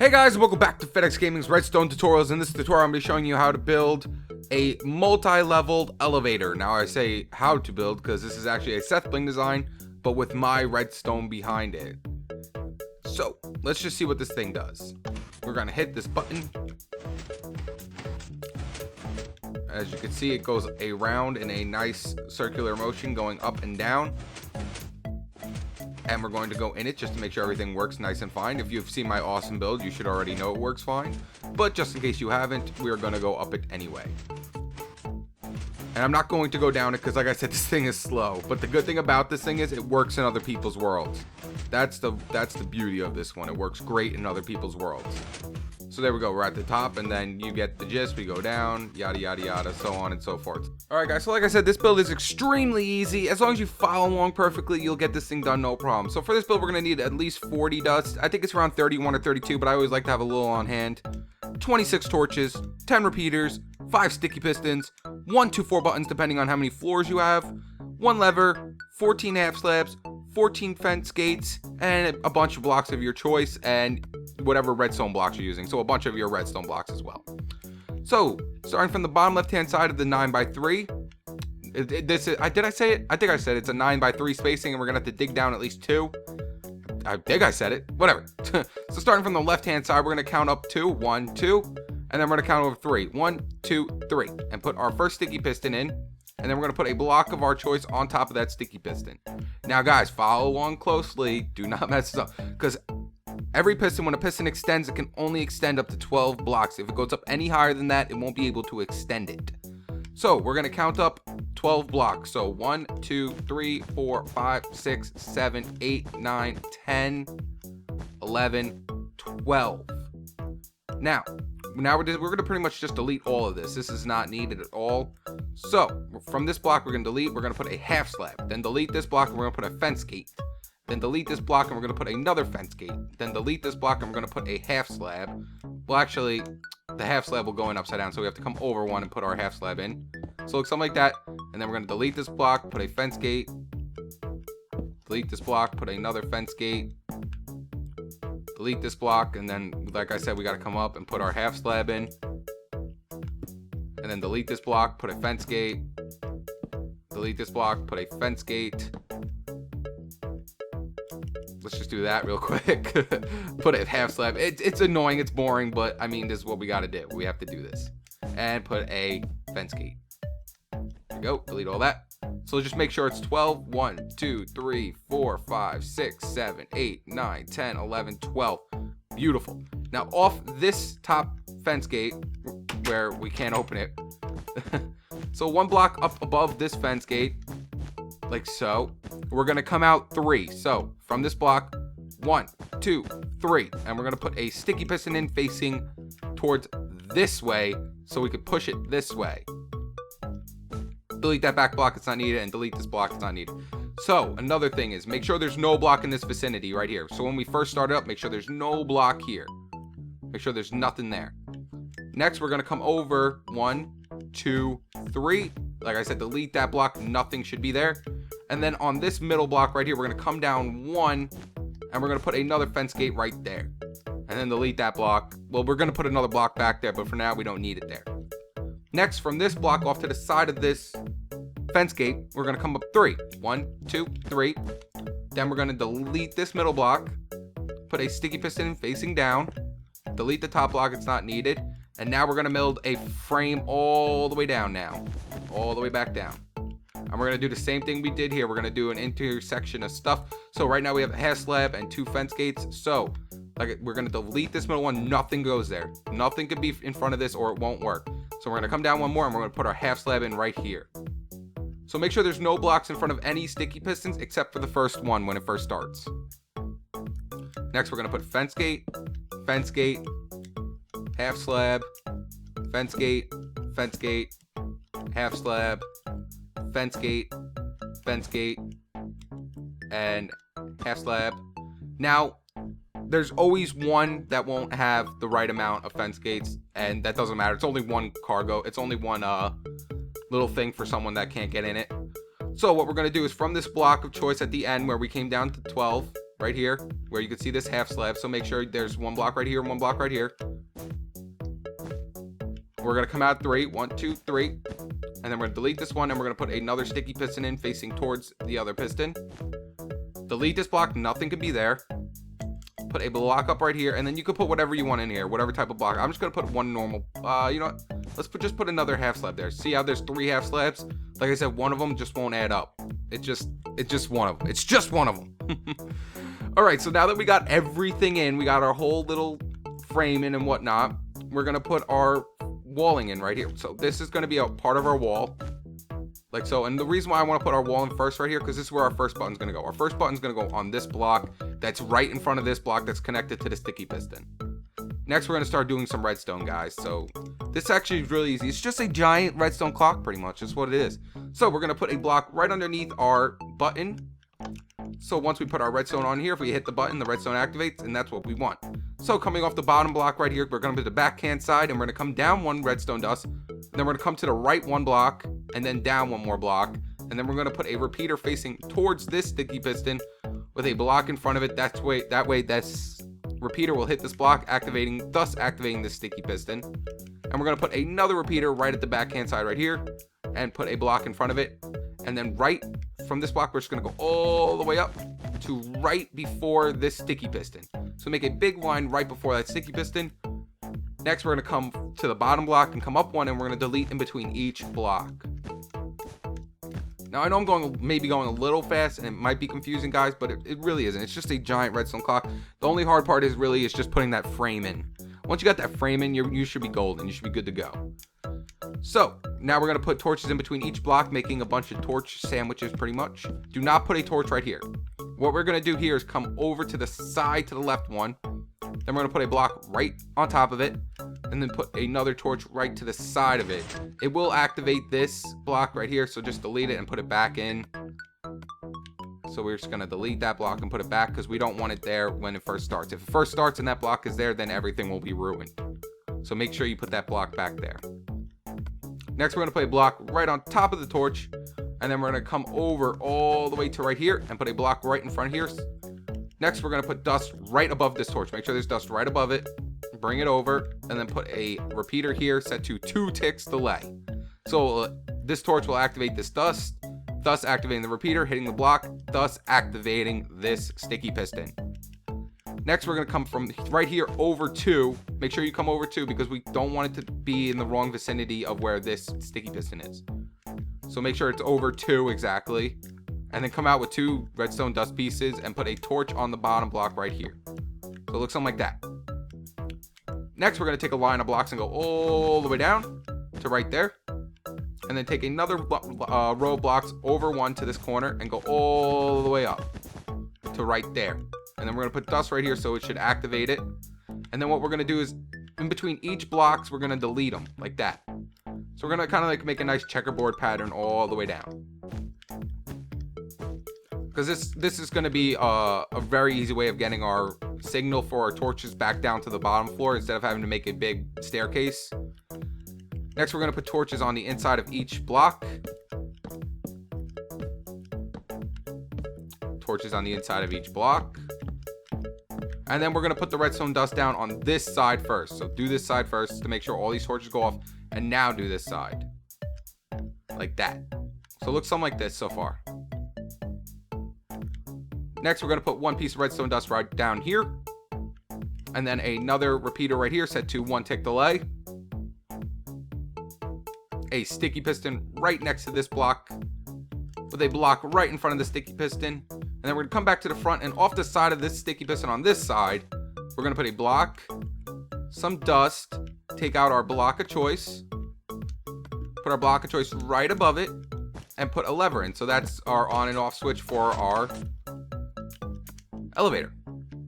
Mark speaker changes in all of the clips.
Speaker 1: Hey guys, and welcome back to FedEx Gaming's Redstone tutorials. In this tutorial, I'm going to be showing you how to build a multi-leveled elevator. Now I say how to build because this is actually a Seth Bling design, but with my redstone behind it. So let's just see what this thing does. We're going to hit this button. As you can see, it goes around in a nice circular motion going up and down. And we're going to go in it just to make sure everything works nice and fine. If you've seen my awesome build, you should already know it works fine. But just in case you haven't, we're going to go up it anyway. And I'm not going to go down it because, like I said, this thing is slow. But the good thing about this thing is it works in other people's worlds. That's the beauty of this one. It works great in other people's worlds. So there we go, we're at the top, and then you get the gist. We go down, yada yada yada, so on and so forth. Alright guys, so like I said, this build is extremely easy. As long as you follow along perfectly, you'll get this thing done no problem. So for this build, we're going to need at least 40 dust. I think it's around 31 or 32, but I always like to have a little on hand. 26 torches, 10 repeaters, 5 sticky pistons, 1 to 4 buttons depending on how many floors you have, 1 lever, 14 half slabs, 14 fence gates, and a bunch of blocks of your choice, and whatever redstone blocks you're using. So a bunch of your redstone blocks as well. So starting from the bottom left hand side of the 9x3, did I say it? I think I said it's a 9x3 spacing, and we're gonna have to dig down at least 2. I think I said it, whatever. So starting from the left hand side, we're gonna count up 2, 1, 2, and then we're gonna count over 3, 1, 2, 3, and put our first sticky piston in. And then we're going to put a block of our choice on top of that sticky piston. Now guys, follow along closely. Do not mess this up. Because every piston, when a piston extends, it can only extend up to 12 blocks. If it goes up any higher than that, it won't be able to extend it. So we're going to count up 12 blocks. So 1, 2, 3, 4, 5, 6, 7, 8, 9, 10, 11, 12. Now we're going to pretty much just delete all of this. This is not needed at all. So from this block, we're going to delete. We're going to put a half slab. Then delete this block, and we're going to put a fence gate. Then delete this block, and we're going to put another fence gate. Then delete this block, and we're going to put a half slab. Well, actually, the half slab will go in upside down, so we have to come over one and put our half slab in. So it looks something like that. And then we're going to delete this block, put a fence gate. Delete this block, put another fence gate. Delete this block, and then, like I said, we got to come up and put our half slab in. And then delete this block, put a fence gate. Delete this block, put a fence gate. Let's just do that real quick. Put a half slab. It's annoying, it's boring, but I mean, this is what we got to do. We have to do this. And put a fence gate. There we go, delete all that. So just make sure it's 12, 1, 2, 3, 4, 5, 6, 7, 8, 9, 10, 11, 12. Beautiful. Now off this top fence gate, where we can't open it. So 1 block up above this fence gate, like so, we're going to come out 3. So from this block, 1, 2, 3. And we're going to put a sticky piston in facing towards this way so we could push it this way. Delete that back block, it's not needed, and delete this block, it's not needed. So another thing is, make sure there's no block in this vicinity right here. So when we first start up, make sure there's no block here. Make sure there's nothing there. Next, we're going to come over 1, 2, 3. Like I said, delete that block, nothing should be there. And then on this middle block right here, we're going to come down 1, and we're going to put another fence gate right there. And then delete that block. Well, we're going to put another block back there, but for now we don't need it there. Next, from this block off to the side of this fence gate, we're going to come up 3. 1, 2, 3. Then we're going to delete this middle block, put a sticky piston facing down, delete the top block, it's not needed. And now we're going to build a frame all the way down now, all the way back down. And we're going to do the same thing we did here. We're going to do an intersection of stuff. So right now we have a half slab and 2 fence gates. So like we're going to delete this middle one. Nothing goes there. Nothing could be in front of this or it won't work. So we're going to come down 1 more, and we're going to put our half slab in right here. So make sure there's no blocks in front of any sticky pistons except for the first one when it first starts. Next, we're going to put fence gate, half slab, fence gate, half slab, fence gate, and half slab. Now, there's always one that won't have the right amount of fence gates, and that doesn't matter. It's only 1 cargo. It's only 1 little thing for someone that can't get in it. So what we're going to do is from this block of choice at the end where we came down to 12, right here where you can see this half slab. So make sure there's 1 block right here and 1 block right here. We're going to come out 3, 1, 2, 3, and then we're going to delete this one, and we're going to put another sticky piston in facing towards the other piston. Delete this block, nothing can be there. Put a block up right here, and then you can put whatever you want in here, whatever type of block. I'm just going to put one normal, you know what? Let's just put another half slab there. See how there's 3 half slabs? Like I said, one of them just won't add up. It's just one of them. It's just one of them. All right, so now that we got everything in, we got our whole little frame in and whatnot, we're going to put our walling in right here. So this is going to be a part of our wall, like so. And the reason why I want to put our wall in first right here, because this is where our first button's going to go. Our first button's going to go on this block that's right in front of this block that's connected to the sticky piston. Next, we're going to start doing some redstone, guys. So this actually is really easy. It's just a giant redstone clock, pretty much. That's what it is. So we're going to put a block right underneath our button. So once we put our redstone on here, if we hit the button, the redstone activates, and that's what we want. So coming off the bottom block right here, we're going to put the backhand side, and we're going to come down 1 redstone dust. And then we're going to come to the right 1 block, and then down 1 more block. And then we're going to put a repeater facing towards this sticky piston with a block in front of it. That way this repeater will hit this block, thus activating this sticky piston. And we're going to put another repeater right at the backhand side right here, and put a block in front of it. And then right from this block, we're just going to go all the way up to right before this sticky piston. So make a big line right before that sticky piston. Next, we're going to come to the bottom block and come up 1, and we're going to delete in between each block. Now, I know I'm maybe going a little fast, and it might be confusing, guys, but it really isn't. It's just a giant redstone clock. The only hard part is just putting that frame in. Once you got that frame in, you should be golden. You should be good to go. So now we're going to put torches in between each block, making a bunch of torch sandwiches pretty much. Do not put a torch right here. What we're going to do here is come over to the side to the left one. Then we're going to put a block right on top of it, and then put another torch right to the side of it. It will activate this block right here, so just delete it and put it back in. So we're just going to delete that block and put it back because we don't want it there when it first starts. If it first starts and that block is there, then everything will be ruined. So make sure you put that block back there. Next, we're going to put a block right on top of the torch, and then we're going to come over all the way to right here and put a block right in front here. Next, we're going to put dust right above this torch. Make sure there's dust right above it. Bring it over, and then put a repeater here set to 2 ticks delay. So this torch will activate this dust, thus activating the repeater, hitting the block, thus activating this sticky piston. Next, we're going to come from right here over 2. Make sure you come over 2 because we don't want it to be in the wrong vicinity of where this sticky piston is. So make sure it's over 2 exactly. And then come out with 2 redstone dust pieces and put a torch on the bottom block right here. So it looks something like that. Next, we're going to take a line of blocks and go all the way down to right there. And then take another row of blocks over 1 to this corner and go all the way up to right there. And then we're going to put dust right here so it should activate it. And then what we're going to do is in between each blocks, we're going to delete them like that. So we're going to kind of like make a nice checkerboard pattern all the way down. Because this is going to be a very easy way of getting our signal for our torches back down to the bottom floor instead of having to make a big staircase. Next, we're going to put torches on the inside of each block. Torches on the inside of each block. And then we're going to put the redstone dust down on this side first. So do this side first to make sure all these torches go off. And now do this side. Like that. So it looks something like this so far. Next, we're going to put 1 piece of redstone dust right down here. And then another repeater right here set to 1 tick delay. A sticky piston right next to this block. With a block right in front of the sticky piston. And then we're going to come back to the front, and off the side of this sticky piston on this side, we're going to put a block, some dust, take out our block of choice, put our block of choice right above it, and put a lever in. So that's our on and off switch for our elevator.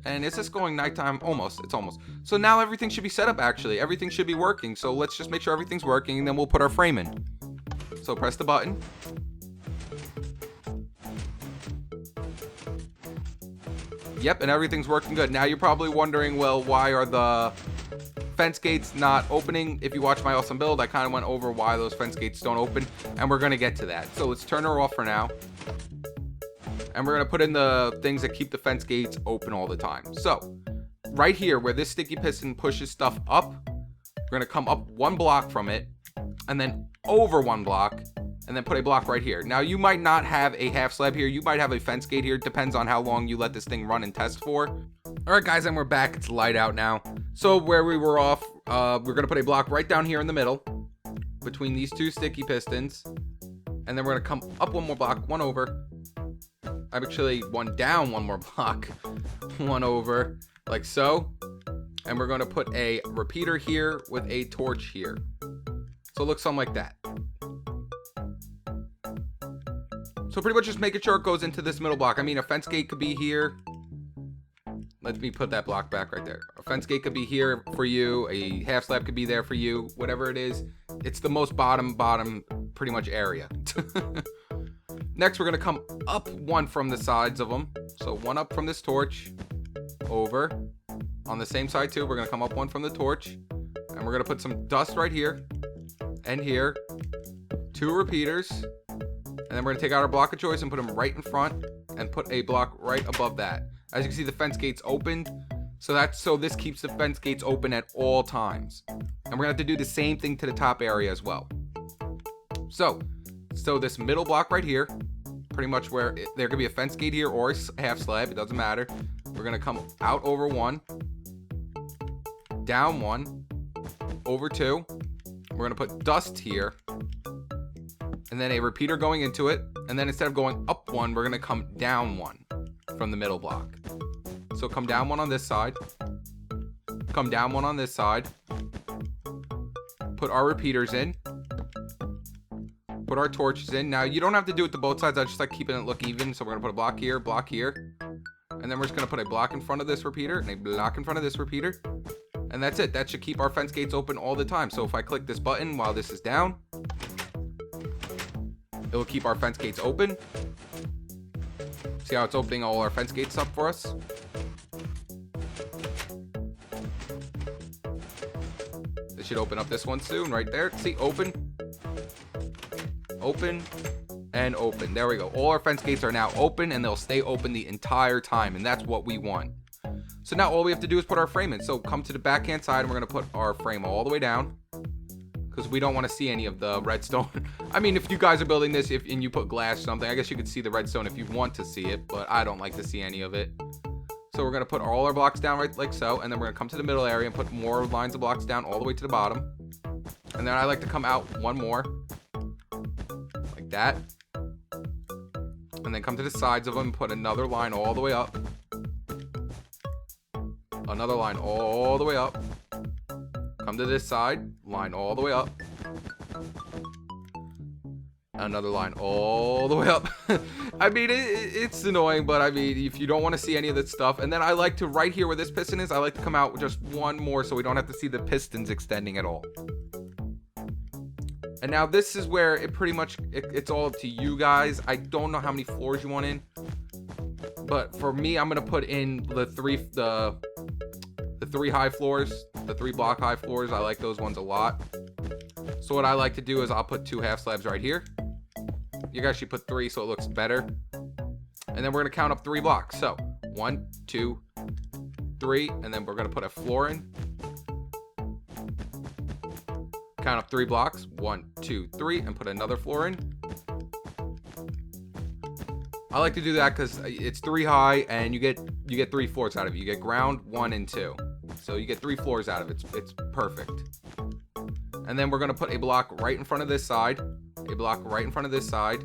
Speaker 1: And is this going nighttime? Almost. It's almost. So now everything should be set up, actually. Everything should be working. So let's just make sure everything's working, and then we'll put our frame in. So press the button. Yep, and everything's working good. Now you're probably wondering, well, why are the fence gates not opening? If you watch my awesome build, I kind of went over why those fence gates don't open, and we're going to get to that. So let's turn her off for now. And we're going to put in the things that keep the fence gates open all the time. So right here where this sticky piston pushes stuff up, we're going to come up 1 block from it and then over 1 block and then put a block right here. Now you might not have a half slab here. You might have a fence gate here. It depends on how long you let this thing run and test for. All right, guys, and we're back. It's light out now. So where we were off, we're going to put a block right down here in the middle between these 2 sticky pistons. And then we're going to come up 1 more block, 1 over. Actually, 1 down, 1 more block, 1 over, like so. And we're going to put a repeater here with a torch here. So it looks something like that. So pretty much just making sure it goes into this middle block. I mean, a fence gate could be here. Let me put that block back right there. A fence gate could be here for you. A half slab could be there for you. Whatever it is. It's the most bottom pretty much area. Next, we're going to come up 1 from the sides of them. So 1 up from this torch. Over. On the same side too, we're going to come up 1 from the torch. And we're going to put some dust right here. And here. 2 repeaters. And then we're going to take out our block of choice and put them right in front. And put a block right above that. As you can see, the fence gate's opened. So this keeps the fence gates open at all times. And we're going to have to do the same thing to the top area as well. So this middle block right here, pretty much where there could be a fence gate here or a half slab, it doesn't matter. We're going to come out over 1, down 1, over 2. We're going to put dust here, and then a repeater going into it. And then instead of going up 1, we're going to come down 1 from the middle block. So come down 1 on this side, come down 1 on this side, put our repeaters in, put our torches in. Now you don't have to do it to both sides. I just like keeping it look even. So we're going to put a block here, and then we're just going to put a block in front of this repeater and a block in front of this repeater. And that's it. That should keep our fence gates open all the time. So if I click this button while this is down, it will keep our fence gates open. See how it's opening all our fence gates up for us? This should open up this one soon, right there. See, open, open, and open. There we go. All our fence gates are now open, and they'll stay open the entire time, and that's what we want. So now all we have to do is put our frame in. So come to the backhand side, and we're going to put our frame all the way down, because we don't want to see any of the redstone. I mean, if you guys are building this and you put glass or something, I guess you could see the redstone if you want to see it, but I don't like to see any of it. So we're going to put all our blocks down right like so, and then we're going to come to the middle area and put more lines of blocks down all the way to the bottom. And then I like to come out 1 more, like that. And then come to the sides of them and put another line all the way up. Another line all the way up. Come to this side, line all the way up. Another line all the way up. I mean, it's annoying, but I mean, if you don't want to see any of that stuff. And then I like to, right here where this piston is, I like to come out with just 1 more so we don't have to see the pistons extending at all. And now this is where it pretty much, it's all up to you guys. I don't know how many floors you want in. But for me, I'm going to put in the 3 high floors, the 3 block high floors. I like those ones a lot. So what I like to do is I'll put 2 half slabs right here. You guys should put 3 so it looks better. And then we're going to count up 3 blocks. So 1, 2, 3, and then we're going to put a floor in. Count up 3 blocks. 1, 2, 3, and put another floor in. I like to do that because it's 3 high and you get 3 floors out of it. You get ground, 1, and 2. So you get 3 floors out of it. It's perfect. And then we're going to put a block right in front of this side. A block right in front of this side.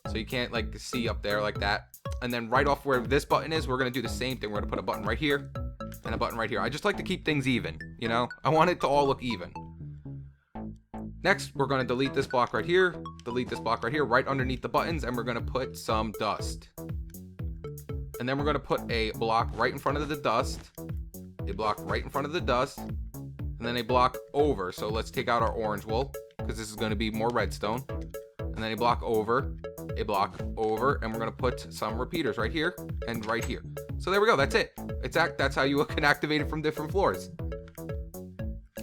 Speaker 1: So you can't like see up there like that. And then right off where this button is, we're going to do the same thing. We're going to put a button right here and a button right here. I just like to keep things even, you know? I want it to all look even. Next, we're going to delete this block right here. Delete this block right here, right underneath the buttons. And we're going to put some dust. And then we're going to put a block right in front of the dust. A block right in front of the dust. And then a block over. So let's take out our orange wool, because this is going to be more redstone. And then a block over, and we're going to put some repeaters right here and right here. So there we go. That's it. That's how you can activate it from different floors.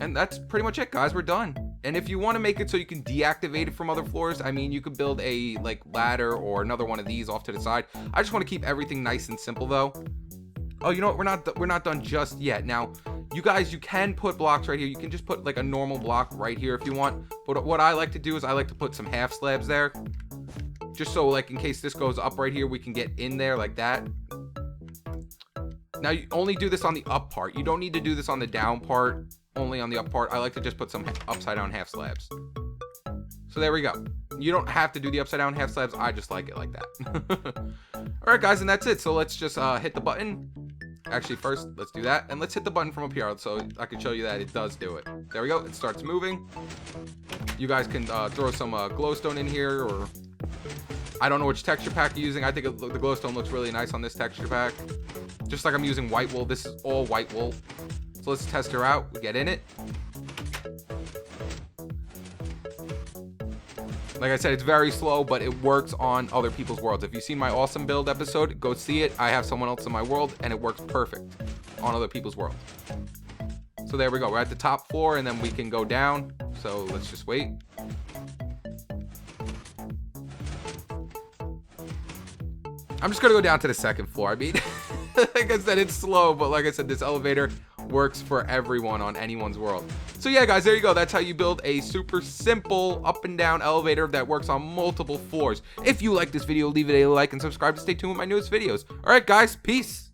Speaker 1: And that's pretty much it, guys. We're done. And if you want to make it so you can deactivate it from other floors, I mean, you could build a like ladder or another one of these off to the side. I just want to keep everything nice and simple though. Oh, you know what? We're not done just yet. Now, you guys, you can put blocks right here. You can just put like a normal block right here if you want. But what I like to do is I like to put some half slabs there. Just so like in case this goes up right here, we can get in there like that. Now, you only do this on the up part. You don't need to do this on the down part. Only on the up part. I like to just put some upside down half slabs. So there we go. You don't have to do the upside down half slabs. I just like it like that. All right, guys, and that's it. So let's just hit the button. Actually, first, let's do that. And let's hit the button from up here so I can show you that it does do it. There we go. It starts moving. You guys can throw some glowstone in here, or I don't know which texture pack you're using. I think the glowstone looks really nice on this texture pack. Just like I'm using white wool. This is all white wool. So let's test her out. We get in it. Like I said, it's very slow, but it works on other people's worlds. If you've seen my awesome build episode, go see it. I have someone else in my world, and it works perfect on other people's worlds. So there we go. We're at the top floor, and then we can go down. So let's just wait. I'm just going to go down to the second floor. I mean, like I said, it's slow, but like I said, this elevator works for everyone on anyone's world. So yeah, guys, there you go. That's how you build a super simple up and down elevator that works on multiple floors. If you like this video, leave it a like and subscribe to stay tuned with my newest videos. All right, guys, peace.